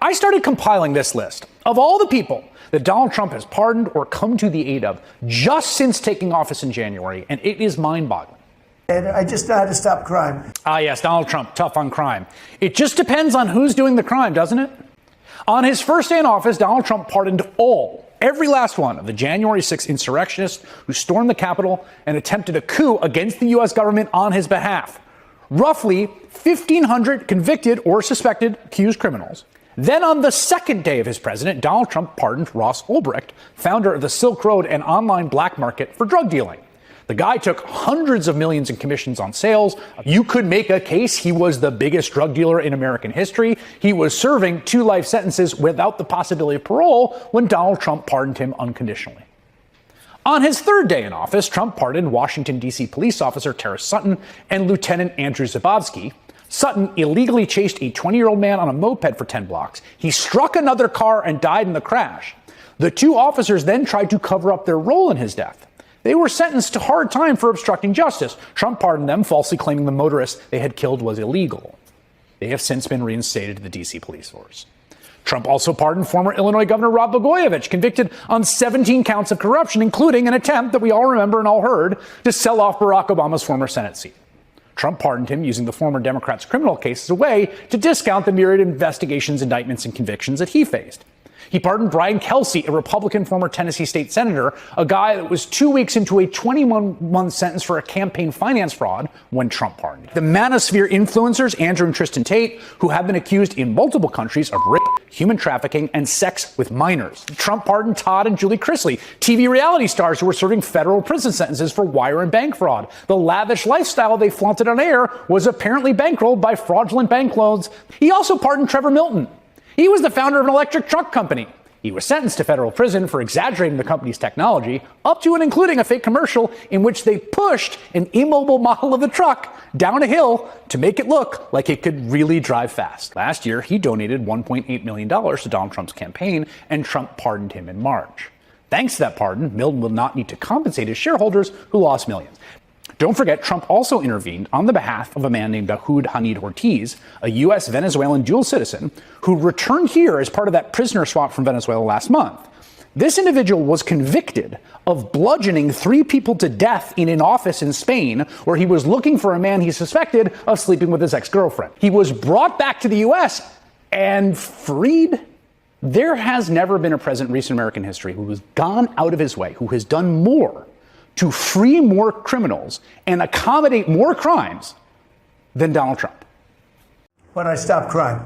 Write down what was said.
I started compiling this list of all the people that Donald Trump has pardoned or come to the aid of just since taking office in January, and it is mind-boggling. And I just know how to stop crime. Ah, yes, Donald Trump, tough on crime. It just depends on who's doing the crime, doesn't it? On his first day in office, Donald Trump pardoned every last one of the January 6th insurrectionists who stormed the Capitol and attempted a coup against the U.S. government on his behalf. Roughly 1,500 convicted or suspected accused criminals. Then on the second day of his presidency, Donald Trump pardoned Ross Ulbricht, founder of the Silk Road and online black market for drug dealing. The guy took hundreds of millions in commissions on sales. You could make a case he was the biggest drug dealer in American history. He was serving 2 life sentences without the possibility of parole when Donald Trump pardoned him unconditionally. On his third day in office, Trump pardoned Washington, D.C. police officer Tara Sutton and Lieutenant Andrew Zabowski. Sutton illegally chased a 20-year-old man on a moped for 10 blocks. He struck another car and died in the crash. The 2 officers then tried to cover up their role in his death. They were sentenced to hard time for obstructing justice. Trump pardoned them, falsely claiming the motorist they had killed was illegal. They have since been reinstated to the D.C. police force. Trump also pardoned former Illinois Governor Rod Blagojevich, convicted on 17 counts of corruption, including an attempt that we all remember and all heard to sell off Barack Obama's former Senate seat. Trump pardoned him using the former Democrat's criminal case as a way to discount the myriad investigations, indictments, and convictions that he faced. He pardoned Brian Kelsey, a Republican former Tennessee state senator, a guy that was 2 weeks into a 21-month sentence for a campaign finance fraud when Trump pardoned him. The manosphere influencers, Andrew and Tristan Tate, who have been accused in multiple countries of rape, human trafficking, and sex with minors. Trump pardoned Todd and Julie Chrisley, TV reality stars who were serving federal prison sentences for wire and bank fraud. The lavish lifestyle they flaunted on air was apparently bankrolled by fraudulent bank loans. He also pardoned Trevor Milton. He was the founder of an electric truck company. He was sentenced to federal prison for exaggerating the company's technology, up to and including a fake commercial in which they pushed an immobile model of the truck down a hill to make it look like it could really drive fast. Last year, he donated $1.8 million to Donald Trump's campaign, and Trump pardoned him in March. Thanks to that pardon, Milton will not need to compensate his shareholders who lost millions. Don't forget, Trump also intervened on the behalf of a man named Dahoud Hanid Ortiz, a U.S. Venezuelan dual citizen who returned here as part of that prisoner swap from Venezuela last month. This individual was convicted of bludgeoning 3 people to death in an office in Spain where he was looking for a man he suspected of sleeping with his ex-girlfriend. He was brought back to the U.S. and freed. There has never been a president in recent American history who has gone out of his way, who has done more to free more criminals and accommodate more crimes than Donald Trump. When I stop crime.